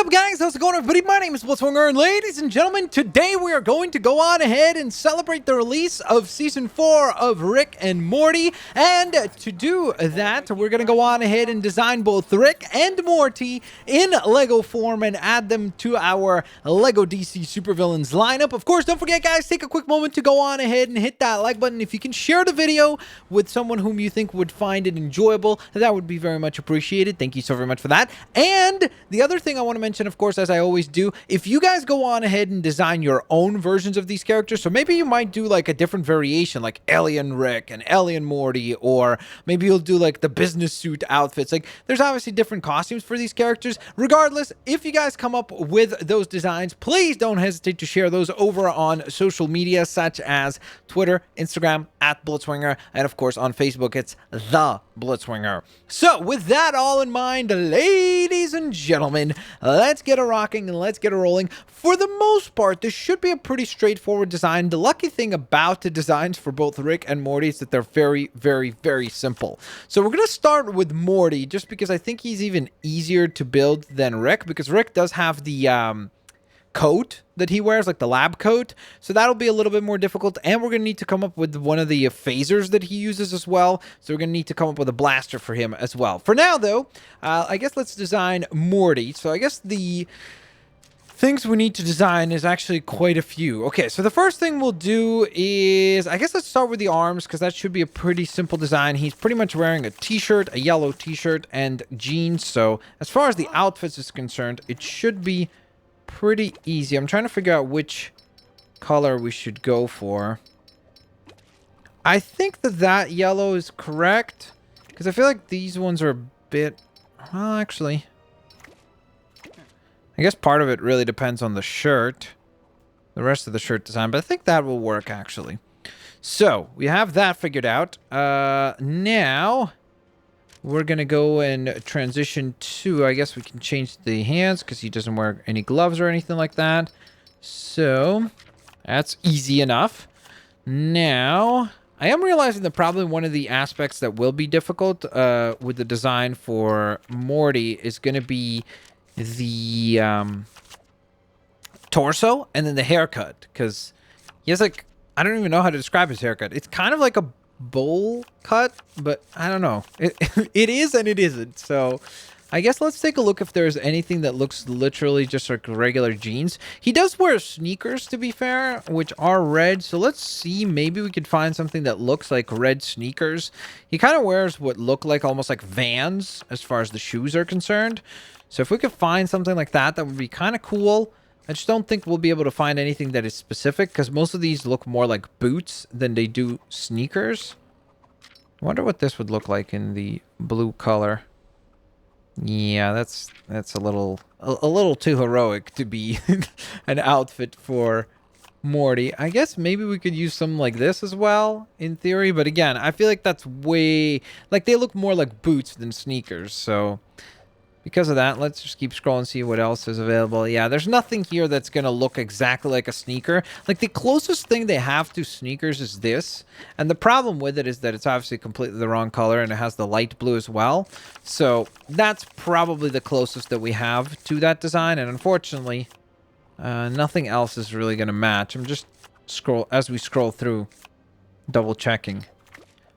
What's up, guys? How's it going, everybody? My name is Blitzwinger, and ladies and gentlemen, today we are going to go on ahead and celebrate the release of Season 4 of Rick and Morty. And to do that, we're going to go on ahead and design both Rick and Morty in Lego form and add them to our Lego DC Supervillains lineup. Of course, don't forget, guys, take a quick moment to go on ahead and hit that like button. If you can share the video with someone whom you think would find it enjoyable, that would be very much appreciated. Thank you so very much for that. And the other thing I want to mention, of course, as I always do, if you guys go on ahead and design your own versions of these characters, so maybe you might do like a different variation, like Alien Rick and Alien Morty, or maybe you'll do like the business suit outfits. Like, there's obviously different costumes for these characters. Regardless, if you guys come up with those designs, please don't hesitate to share those over on social media, such as Twitter, Instagram, @Blitzwinger, and of course on Facebook, it's The Blitzwinger. So, with that all in mind, ladies and gentlemen, let's get a rocking and let's get a rolling. For the most part, this should be a pretty straightforward design. The lucky thing about the designs for both Rick and Morty is that they're very, very, very simple. So we're going to start with Morty, just because I think he's even easier to build than Rick, because Rick does have the coat that he wears, like the lab coat, so that'll be a little bit more difficult, and we're gonna need to come up with one of the phasers that he uses as well, so we're gonna need to come up with a blaster for him as well. For now, though, I guess let's design Morty. So I guess the things we need to design is actually quite a few. Okay, so the first thing we'll do is, I guess let's start with the arms, because that should be a pretty simple design. He's pretty much wearing a t-shirt, a yellow t-shirt, and jeans, so as far as the outfits is concerned, it should be pretty easy. I'm trying to figure out which color we should go for. I think that yellow is correct, because I feel like these ones are a bit, well, actually, I guess part of it really depends on the shirt, the rest of the shirt design, but I think that will work, actually. So we have that figured out. Now we're going to go and transition to, I guess we can change the hands because he doesn't wear any gloves or anything like that. So that's easy enough. Now, I am realizing that probably one of the aspects that will be difficult with the design for Morty is going to be the torso and then the haircut, because he has like, I don't even know how to describe his haircut. It's kind of like a bowl cut, but I don't know. It is and it isn't. So I guess let's take a look if there's anything that looks literally just like regular jeans. He does wear sneakers, to be fair, which are red. So let's see. Maybe we could find something that looks like red sneakers. He kind of wears what look like almost like Vans as far as the shoes are concerned. So if we could find something like that, that would be kind of cool. I just don't think we'll be able to find anything that is specific, because most of these look more like boots than they do sneakers. I wonder what this would look like in the blue color. Yeah, that's a little too heroic to be an outfit for Morty. I guess maybe we could use something like this as well, in theory. But again, I feel like that's way, like, they look more like boots than sneakers. So because of that, let's just keep scrolling and see what else is available. Yeah, there's nothing here that's going to look exactly like a sneaker. Like, the closest thing they have to sneakers is this. And the problem with it is that it's obviously completely the wrong color, and it has the light blue as well. So that's probably the closest that we have to that design. And unfortunately, nothing else is really going to match. I'm just as we scroll through, double checking.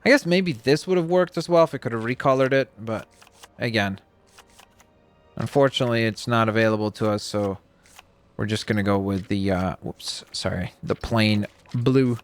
I guess maybe this would have worked as well if I could have recolored it. But again, unfortunately, it's not available to us, so we're just going to go with the, the plain blue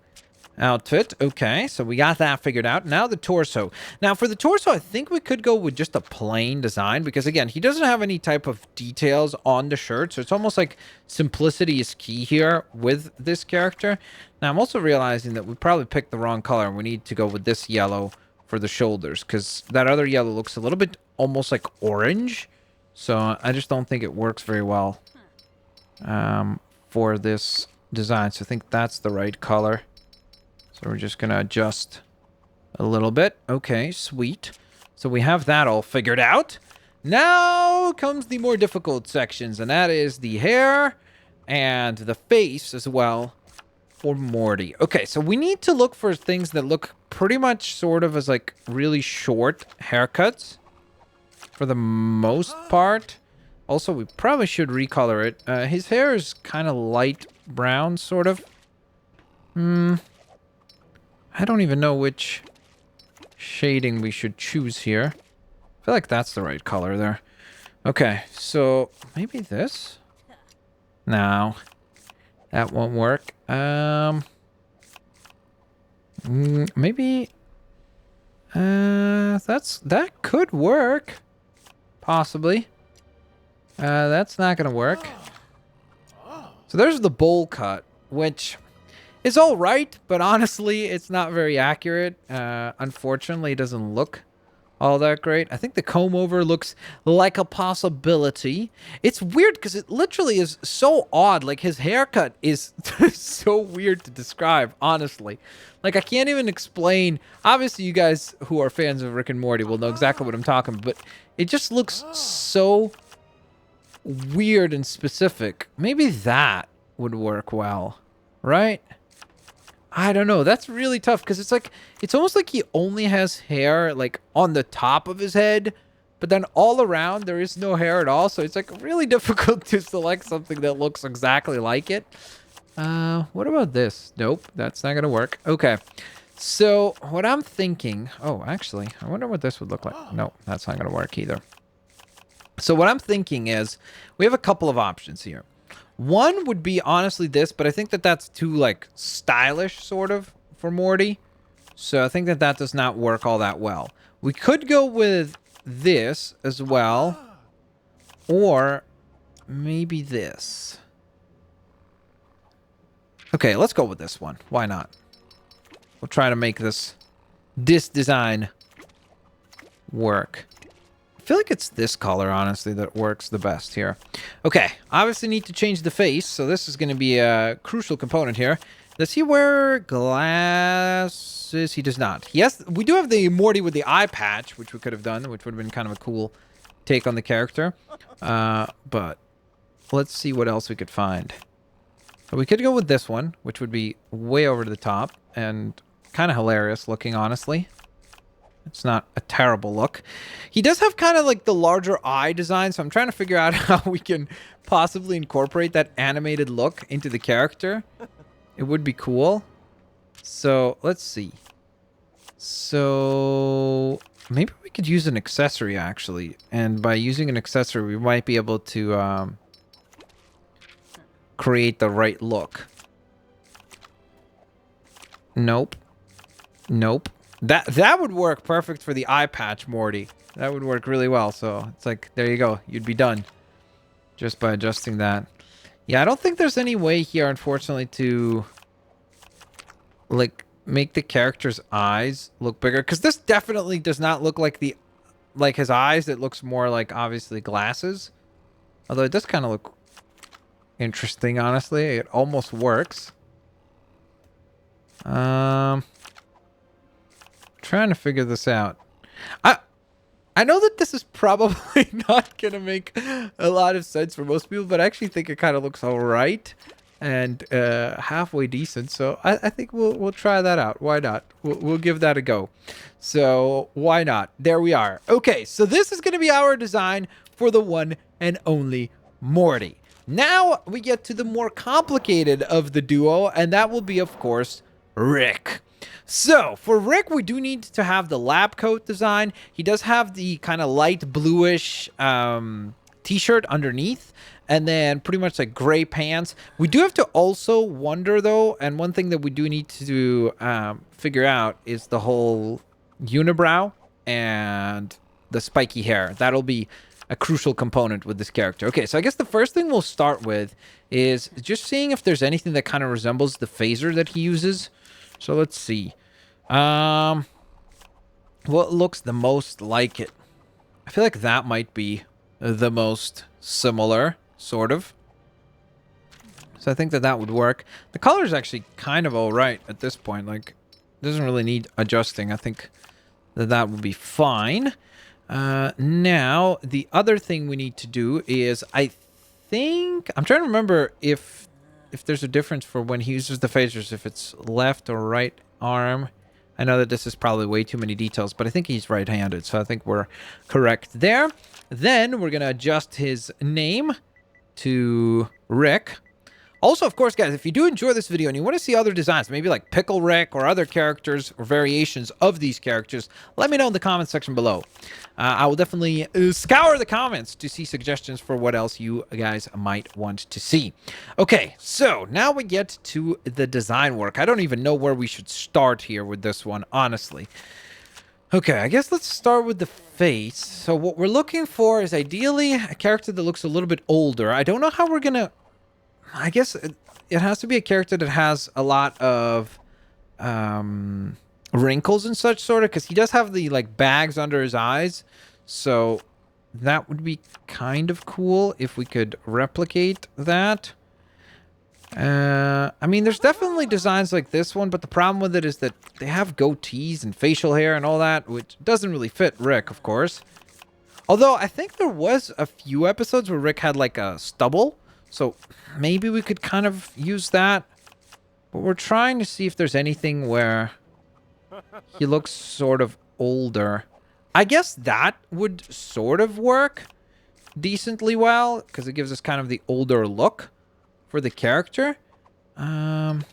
outfit. Okay, so we got that figured out. Now the torso. Now, for the torso, I think we could go with just a plain design, because, again, he doesn't have any type of details on the shirt, so it's almost like simplicity is key here with this character. Now, I'm also realizing that we probably picked the wrong color, and we need to go with this yellow for the shoulders, because that other yellow looks a little bit almost like orange. So I just don't think it works very well for this design. So I think that's the right color. So we're just going to adjust a little bit. Okay, sweet. So we have that all figured out. Now comes the more difficult sections, and that is the hair and the face as well for Morty. Okay, so we need to look for things that look pretty much sort of as like really short haircuts for the most part. Also, we probably should recolor it. His hair is kind of light brown, sort of. I don't even know which shading we should choose here. I feel like that's the right color there. Okay, so maybe this? No, that won't work. Maybe that could work, possibly. That's not gonna work. So there's the bowl cut, which is all right, but honestly, it's not very accurate. Unfortunately, it doesn't look all that great. I think the comb over looks like a possibility. It's weird because it literally is so odd. Like, his haircut is so weird to describe, honestly. Like, I can't even explain. Obviously, you guys who are fans of Rick and Morty will know exactly what I'm talking about, but it just looks so weird and specific. Maybe that would work well, right? I don't know. That's really tough because it's like, it's almost like he only has hair like on the top of his head, but then all around there is no hair at all. So it's like really difficult to select something that looks exactly like it. What about this? Nope, that's not gonna work. Okay, so what I'm thinking, oh, actually, I wonder what this would look like. No, that's not gonna work either. So what I'm thinking is we have a couple of options here. One would be honestly this, but I think that that's too like stylish sort of for Morty. So I think that that does not work all that well. We could go with this as well. Or maybe this. Okay, let's go with this one. Why not? We'll try to make this design work. I feel like it's this color, honestly, that works the best here. Okay, obviously need to change the face, so this is going to be a crucial component here. Does he wear glasses? He does not. Yes, we do have the Morty with the eye patch, which we could have done, which would have been kind of a cool take on the character. But let's see what else we could find. So we could go with this one, which would be way over to the top and kind of hilarious looking, honestly. It's not a terrible look. He does have kind of like the larger eye design, so I'm trying to figure out how we can possibly incorporate that animated look into the character. It would be cool. So let's see. So maybe we could use an accessory, actually. And by using an accessory, we might be able to create the right look. Nope. Nope. That would work perfect for the eye patch, Morty. That would work really well. So it's like, there you go. You'd be done just by adjusting that. Yeah, I don't think there's any way here, unfortunately, to like make the character's eyes look bigger, because this definitely does not look like his eyes. It looks more like obviously glasses. Although it does kind of look interesting, honestly. It almost works. Trying to figure this out. I know that this is probably not gonna make a lot of sense for most people, but I actually think it kind of looks all right and halfway decent. So I think we'll try that out. Why not? We'll give that a go. So why not? There we are. Okay, so this is gonna be our design for the one and only Morty. Now we get to the more complicated of the duo, and that will be, of course, Rick. So for Rick, we do need to have the lab coat design. He does have the kind of light bluish t-shirt underneath, and then pretty much like gray pants. We do have to also wonder though, and one thing that we do need to figure out is the whole unibrow and the spiky hair. That'll be a crucial component with this character. Okay, so I guess the first thing we'll start with is just seeing if there's anything that kind of resembles the phaser that he uses. So let's see. What looks the most like it? I feel like that might be the most similar, sort of. So I think that that would work. The color is actually kind of all right at this point. Like, it doesn't really need adjusting. I think that that will be fine. Now, the other thing we need to do is, I think... I'm trying to remember if there's a difference for when he uses the phasers, if it's left or right arm. I know that this is probably way too many details, but I think he's right-handed, so I think we're correct there. Then we're going to adjust his name to Rick. Also, of course, guys, if you do enjoy this video and you want to see other designs, maybe like Pickle Rick or other characters or variations of these characters, let me know in the comments section below. I will definitely scour the comments to see suggestions for what else you guys might want to see. Okay, so now we get to the design work. I don't even know where we should start here with this one, honestly. Okay, I guess let's start with the face. So what we're looking for is ideally a character that looks a little bit older. I don't know how we're going to... I guess it has to be a character that has a lot of wrinkles and such, sort of, because he does have the, like, bags under his eyes. So that would be kind of cool if we could replicate that. I mean, there's definitely designs like this one, but the problem with it is that they have goatees and facial hair and all that, which doesn't really fit Rick, of course. Although, I think there was a few episodes where Rick had, like, a stubble. So maybe we could kind of use that. But we're trying to see if there's anything where he looks sort of older. I guess that would sort of work decently well, because it gives us kind of the older look for the character. What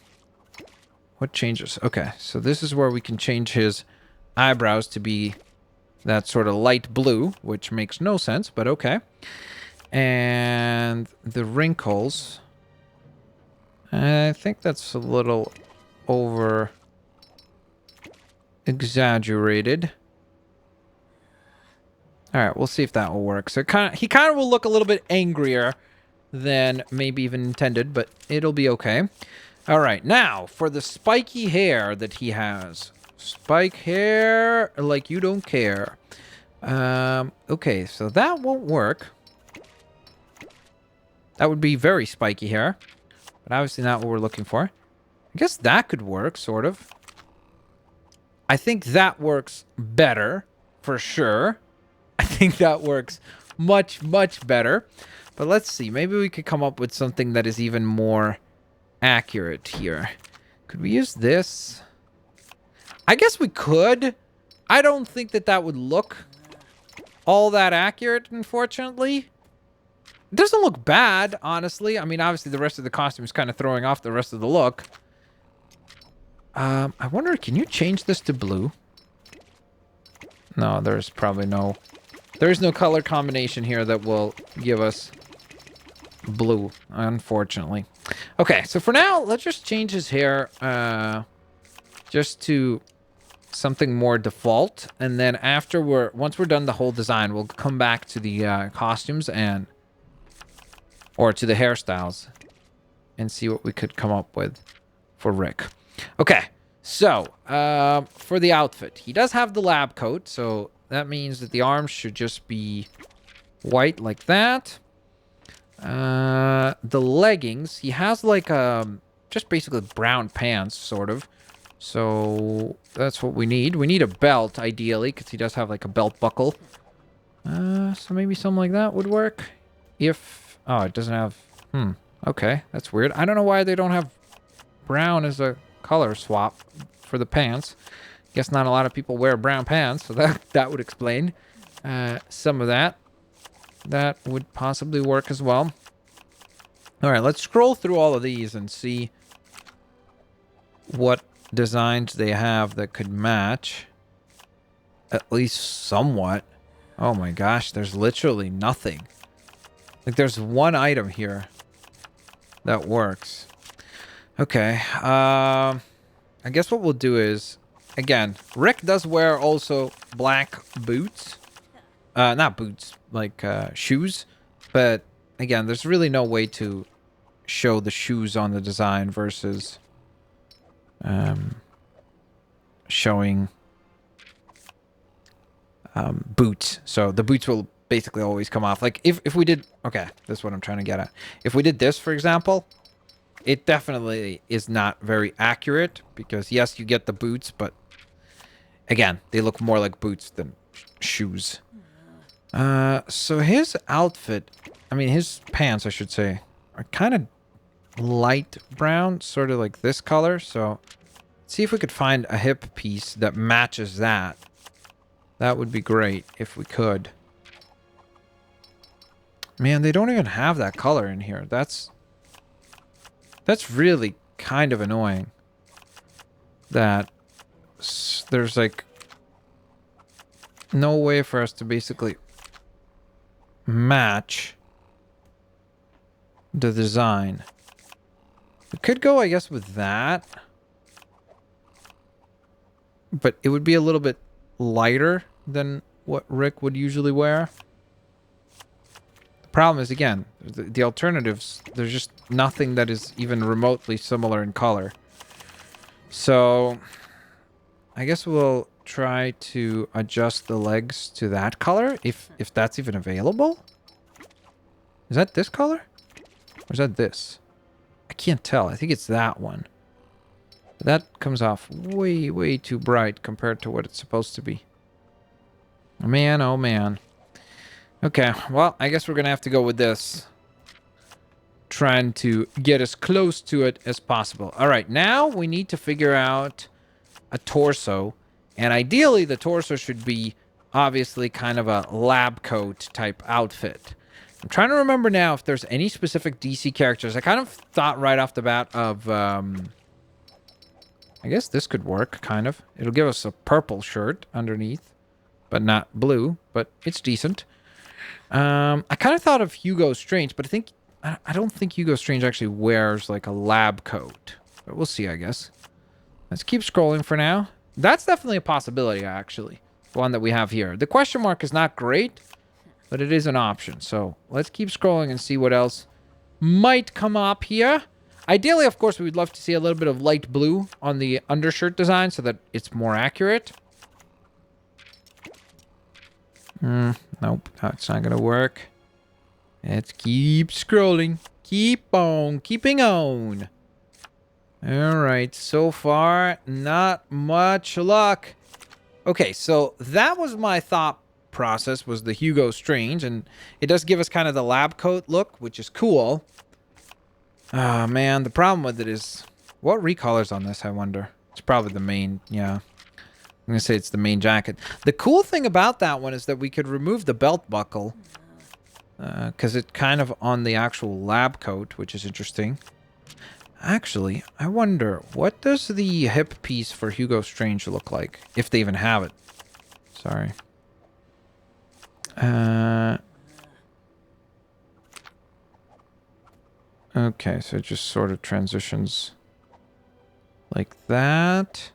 changes? Okay, so this is where we can change his eyebrows to be that sort of light blue, which makes no sense, but okay. And the wrinkles, I think that's a little over exaggerated. All right, we'll see if that will work. So he kind of will look a little bit angrier than maybe even intended, but it'll be okay. All right, now for the spiky hair that he has. Spike hair like you don't care. Okay, so that won't work. That would be very spiky hair, but obviously not what we're looking for. I guess that could work, sort of. I think that works better, for sure. I think that works much, much better. But let's see. Maybe we could come up with something that is even more accurate here. Could we use this? I guess we could. I don't think that that would look all that accurate, unfortunately. It doesn't look bad, honestly. I mean, obviously, the rest of the costume is kind of throwing off the rest of the look. I wonder, can you change this to blue? No, there's probably no... There's no color combination here that will give us blue, unfortunately. Okay, so for now, let's just change his hair just to something more default. And then once we're done the whole design, we'll come back to the costumes or to the hairstyles and see what we could come up with for Rick. Okay, so for the outfit, he does have the lab coat, so that means that the arms should just be white like that. The leggings, he has like just basically brown pants, sort of. So that's what we need. We need a belt, ideally, because he does have like a belt buckle. So maybe something like that would work. Oh, it doesn't have... Okay, that's weird. I don't know why they don't have brown as a color swap for the pants. Guess not a lot of people wear brown pants, so that would explain some of that. That would possibly work as well. All right, let's scroll through all of these and see what designs they have that could match. At least somewhat. Oh my gosh, there's literally nothing. Like, there's one item here that works. Okay, I guess what we'll do is, again, Rick does wear also black boots. Not boots, like shoes. But, again, there's really no way to show the shoes on the design versus showing boots. So the boots will basically always come off. Like, if we did... Okay, that's what I'm trying to get at. If we did this, for example, it definitely is not very accurate, because, yes, you get the boots, but, again, they look more like boots than shoes. So his outfit... I mean, his pants, I should say, are kind of light brown, sort of like this color, so see if we could find a hip piece that matches that. That would be great if we could. Man, they don't even have that color in here. That's really kind of annoying. That there's like no way for us to basically match the design. We could go, I guess, with that. But it would be a little bit lighter than what Rick would usually wear. The problem is, again, the alternatives, there's just nothing that is even remotely similar in color. So, I guess we'll try to adjust the legs to that color, if that's even available. Is that this color? Or is that this? I can't tell. I think it's that one. That comes off way, way too bright compared to what it's supposed to be. Man, oh man. Okay, well, I guess we're going to have to go with this. Trying to get as close to it as possible. All right, now we need to figure out a torso. And ideally, the torso should be obviously kind of a lab coat type outfit. I'm trying to remember now if there's any specific DC characters. I kind of thought right off the bat of... I guess this could work, kind of. It'll give us a purple shirt underneath, but not blue, but it's decent. I kind of thought of Hugo Strange, but I don't think Hugo Strange actually wears like a lab coat. But we'll see, I guess. Let's keep scrolling for now. That's definitely a possibility, actually. One that we have here. The question mark is not great, but it is an option. So let's keep scrolling and see what else might come up here. Ideally, of course, we would love to see a little bit of light blue on the undershirt design so that it's more accurate. Nope, that's not going to work. Let's keep scrolling. Keep on keeping on. All right, so far, not much luck. Okay, so that was my thought process, was the Hugo Strange, and it does give us kind of the lab coat look, which is cool. Oh, man, the problem with it is... What recolors on this, I wonder? It's probably the main, yeah. I'm going to say it's the main jacket. The cool thing about that one is that we could remove the belt buckle. Because it's kind of on the actual lab coat, which is interesting. Actually, I wonder, what does the hip piece for Hugo Strange look like? If they even have it. Sorry. Okay, so it just sort of transitions like that.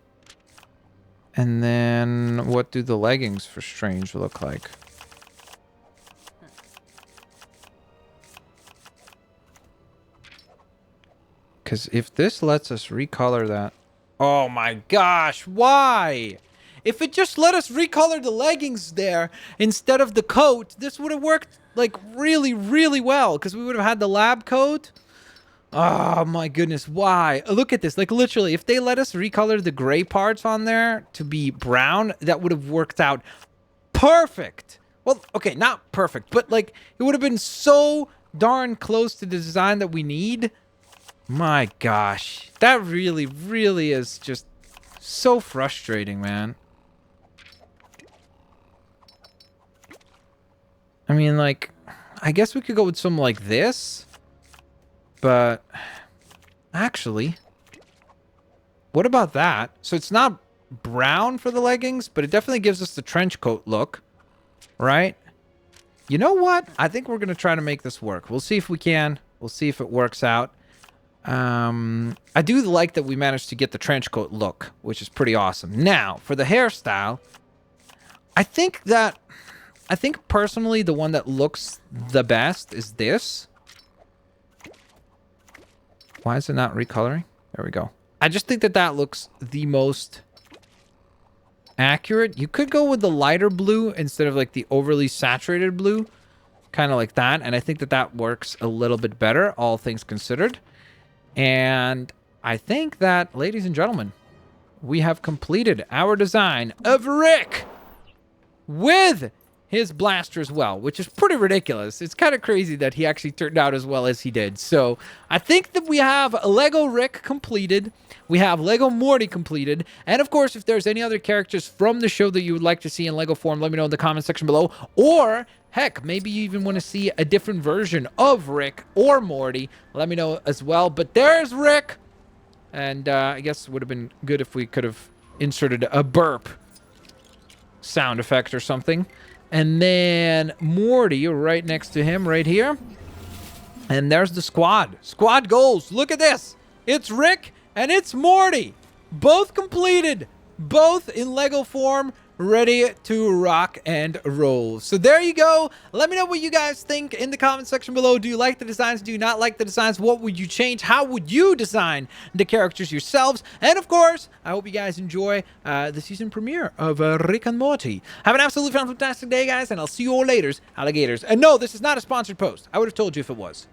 And then what do the leggings for Strange look like? Because if this lets us recolor that... Oh my gosh, why? If it just let us recolor the leggings there instead of the coat, this would have worked like really, really well. Because we would have had the lab coat. Oh my goodness, why? Look at this, like literally, if they let us recolor the gray parts on there to be brown, that would have worked out perfect. Well, okay, not perfect, but like it would have been so darn close to the design that we need. My gosh, that really, really is just so frustrating, man. I mean, like, I guess we could go with something like this. But actually, what about that? So it's not brown for the leggings, but it definitely gives us the trench coat look, right? You know what? I think we're going to try to make this work. We'll see if we can. We'll see if it works out. I do like that we managed to get the trench coat look, which is pretty awesome. Now, for the hairstyle, I think personally the one that looks the best is this. Why is it not recoloring? There we go. I just think that looks the most accurate. You could go with the lighter blue instead of like the overly saturated blue. Kind of like that. And I think that works a little bit better, all things considered. And I think that, ladies and gentlemen, we have completed our design of Rick with his blaster as well, which is pretty ridiculous. It's kind of crazy that he actually turned out as well as he did. So I think that we have Lego Rick completed. We have Lego Morty completed. And of course, if there's any other characters from the show that you would like to see in Lego form, let me know in the comment section below. Or heck, maybe you even want to see a different version of Rick or Morty. Let me know as well. But there's Rick. And I guess it would have been good if we could have inserted a burp sound effect or something. And then Morty right next to him right here. And there's the squad. Squad goals. Look at this. It's Rick and it's Morty. Both completed. Both in Lego form. Ready to rock and roll. So there you go. Let me know what you guys think in the comment section below. Do you like the designs? Do you not like the designs? What would you change? How would you design the characters yourselves? And of course, I hope you guys enjoy the season premiere of Rick and Morty. Have an absolutely fantastic day, guys, and I'll see you all later, alligators. And no, this is not a sponsored post. I would have told you if it was.